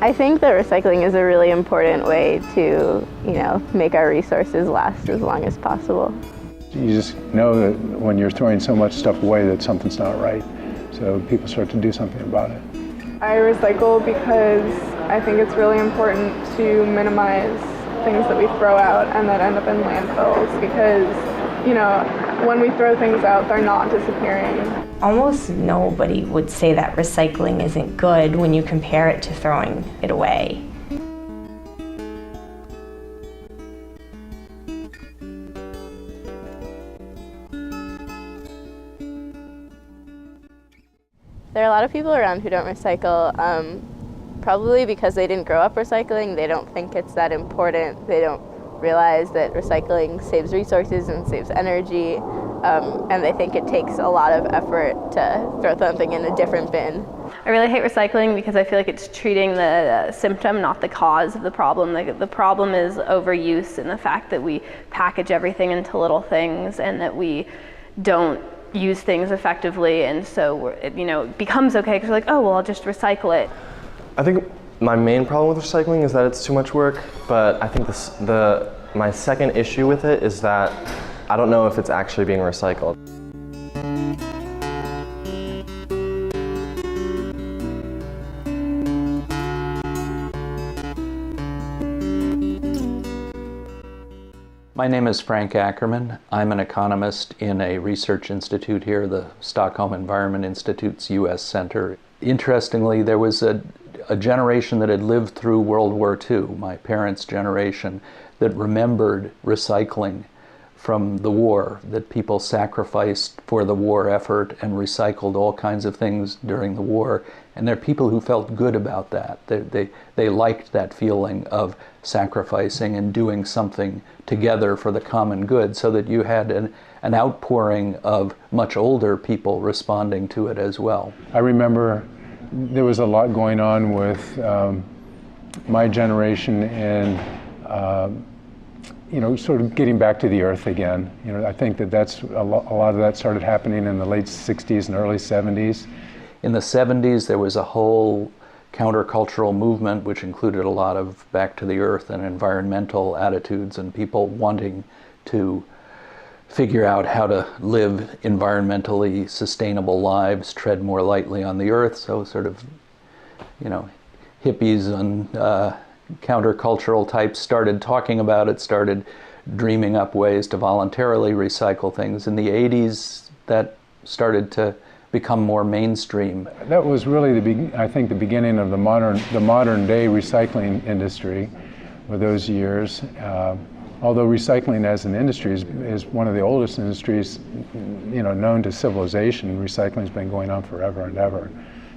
I think that recycling is a really important way to, make our resources last as long as possible. You just know that when you're throwing so much stuff away that something's not right. So people start to do something about it. I recycle because I think it's really important to minimize things that we throw out and that end up in landfills because, when we throw things out, they're not disappearing. Almost nobody would say that recycling isn't good when you compare it to throwing it away. There are a lot of people around who don't recycle, probably because they didn't grow up recycling. They don't think it's that important. They don't realize that recycling saves resources and saves energy, and they think it takes a lot of effort to throw something in a different bin. I really hate recycling because I feel like it's treating the symptom, not the cause of the problem. The problem is overuse and the fact that we package everything into little things and that we don't use things effectively, and so it becomes okay because we're like, oh well, I'll just recycle it. I think my main problem with recycling is that it's too much work, but I think my second issue with it is that I don't know if it's actually being recycled. My name is Frank Ackerman. I'm an economist in a research institute here, the Stockholm Environment Institute's U.S. Center. Interestingly, there was a generation that had lived through World War II, my parents' generation, that remembered recycling from the war, that people sacrificed for the war effort and recycled all kinds of things during the war. And there are people who felt good about that. They liked that feeling of sacrificing and doing something together for the common good, so that you had an outpouring of much older people responding to it as well. I remember there was a lot going on with my generation and sort of getting back to the earth again. I think that's a lot of that started happening in the late 60s and early 70s. In the 70s, there was a whole countercultural movement which included a lot of back to the earth and environmental attitudes and people wanting to figure out how to live environmentally sustainable lives, tread more lightly on the earth. So sort of, hippies and countercultural types started talking about it, started dreaming up ways to voluntarily recycle things. In the 80s, that started to become more mainstream. That was really the beginning of the modern day recycling industry for those years. Although recycling as an industry is one of the oldest industries, known to civilization. Recycling's been going on forever and ever.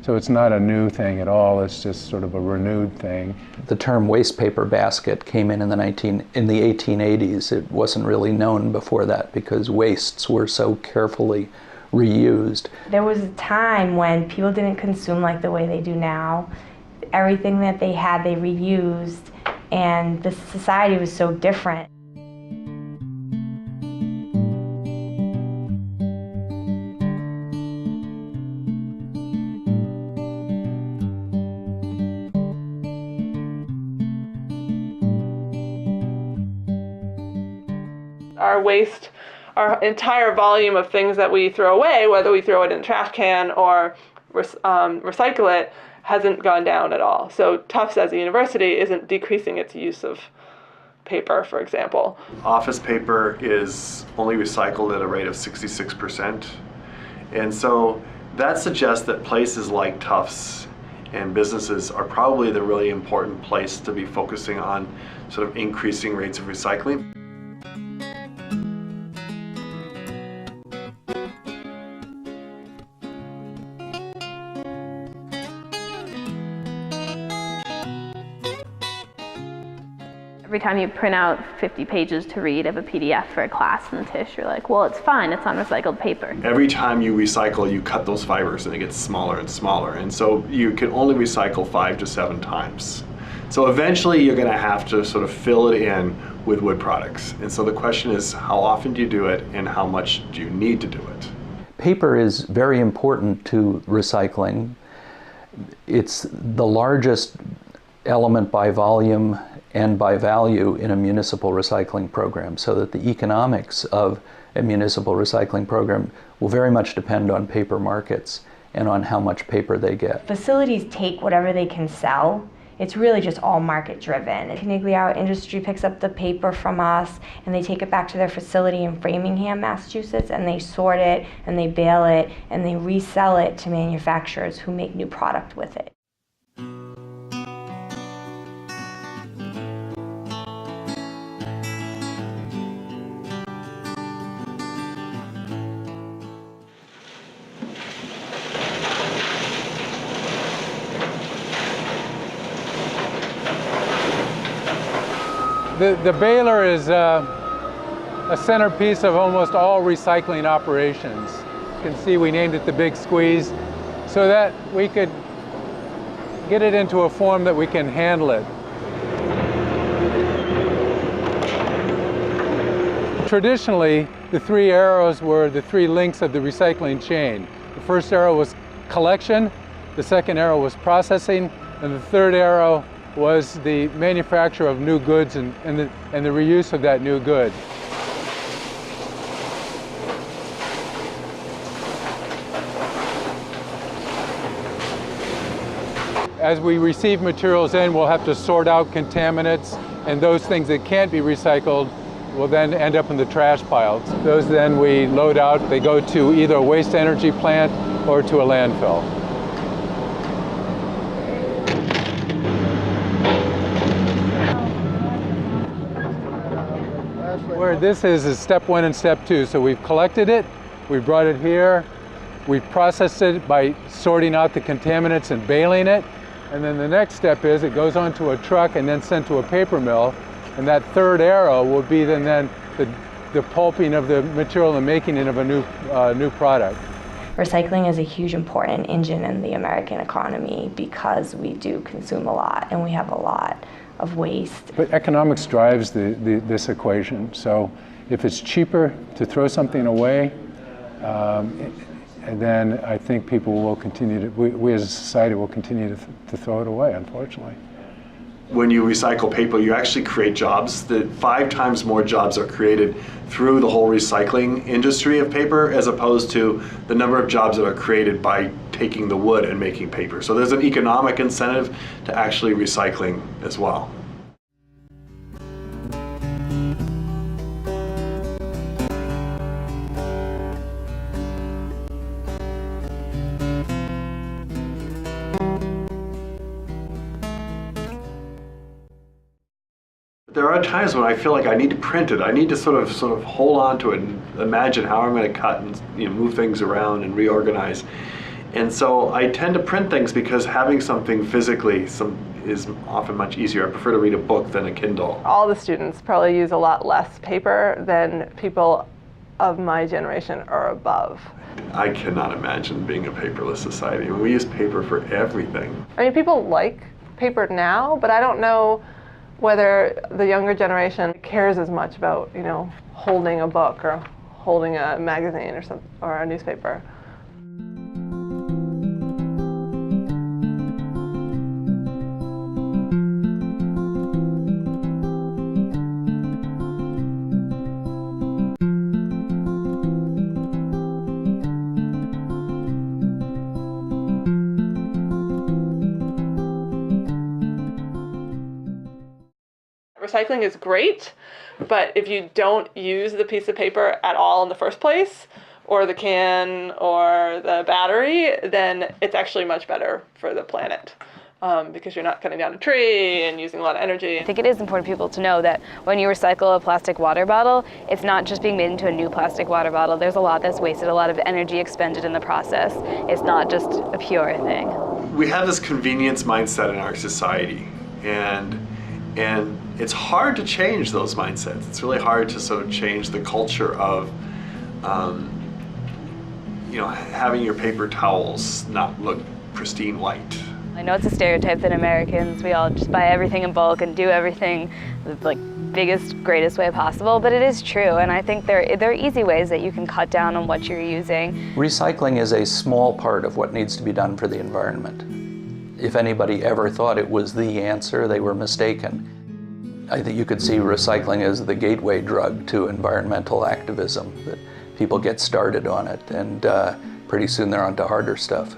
So it's not a new thing at all, it's just sort of a renewed thing. The term waste paper basket came in the 1880s. It wasn't really known before that because wastes were so carefully reused. There was a time when people didn't consume like the way they do now. Everything that they had, they reused, and the society was so different. Our waste, our entire volume of things that we throw away, whether we throw it in a trash can or recycle it, hasn't gone down at all. So Tufts as a university isn't decreasing its use of paper, for example. Office paper is only recycled at a rate of 66%. And so that suggests that places like Tufts and businesses are probably the really important place to be focusing on sort of increasing rates of recycling. Every time you print out 50 pages to read of a PDF for a class in Tisch, you're like, well, it's fine, it's on recycled paper. Every time you recycle, you cut those fibers and it gets smaller and smaller. And so you can only recycle 5 to 7 times. So eventually you're gonna have to sort of fill it in with wood products. And so the question is, how often do you do it and how much do you need to do it? Paper is very important to recycling. It's the largest element by volume and by value in a municipal recycling program, so that the economics of a municipal recycling program will very much depend on paper markets and on how much paper they get. Facilities take whatever they can sell. It's really just all market driven. Our industry picks up the paper from us and they take it back to their facility in Framingham, Massachusetts, and they sort it and they bale it and they resell it to manufacturers who make new product with it. The baler is a centerpiece of almost all recycling operations. You can see we named it the Big Squeeze so that we could get it into a form that we can handle it. Traditionally, the three arrows were the three links of the recycling chain. The first arrow was collection, the second arrow was processing, and the third arrow was the manufacture of new goods and the reuse of that new good. As we receive materials in, we'll have to sort out contaminants, and those things that can't be recycled will then end up in the trash piles. Those then we load out, they go to either a waste energy plant or to a landfill. Where this is step one and step two. So we've collected it, we've brought it here, we've processed it by sorting out the contaminants and baling it, and then the next step is it goes onto a truck and then sent to a paper mill, and that third arrow will be then the pulping of the material and making it of a new product. Recycling is a huge important engine in the American economy because we do consume a lot and we have a lot of waste. But economics drives this equation. So if it's cheaper to throw something away, then I think people will continue to, we as a society will continue to throw it away, unfortunately. When you recycle paper, you actually create jobs. 5 times more jobs are created through the whole recycling industry of paper as opposed to the number of jobs that are created by taking the wood and making paper. So there's an economic incentive to actually recycling as well. There are times when I feel like I need to print it. I need to sort of hold on to it and imagine how I'm going to cut and move things around and reorganize. And so I tend to print things because having something physically is often much easier. I prefer to read a book than a Kindle. All the students probably use a lot less paper than people of my generation or above. I cannot imagine being a paperless society. I mean, we use paper for everything. I mean, people like paper now, but I don't know whether the younger generation cares as much about, holding a book or holding a magazine or a newspaper. Recycling is great, but if you don't use the piece of paper at all in the first place, or the can or the battery, then it's actually much better for the planet because you're not cutting down a tree and using a lot of energy. I think it is important for people to know that when you recycle a plastic water bottle, it's not just being made into a new plastic water bottle. There's a lot that's wasted, a lot of energy expended in the process. It's not just a pure thing. We have this convenience mindset in our society, and it's hard to change those mindsets. It's really hard to sort of change the culture of, having your paper towels not look pristine white. I know it's a stereotype that Americans, we all just buy everything in bulk and do everything the biggest, greatest way possible, but it is true, and I think there are easy ways that you can cut down on what you're using. Recycling is a small part of what needs to be done for the environment. if anybody ever thought it was the answer, they were mistaken. I think you could see recycling as the gateway drug to environmental activism, that people get started on it and pretty soon they're on to harder stuff.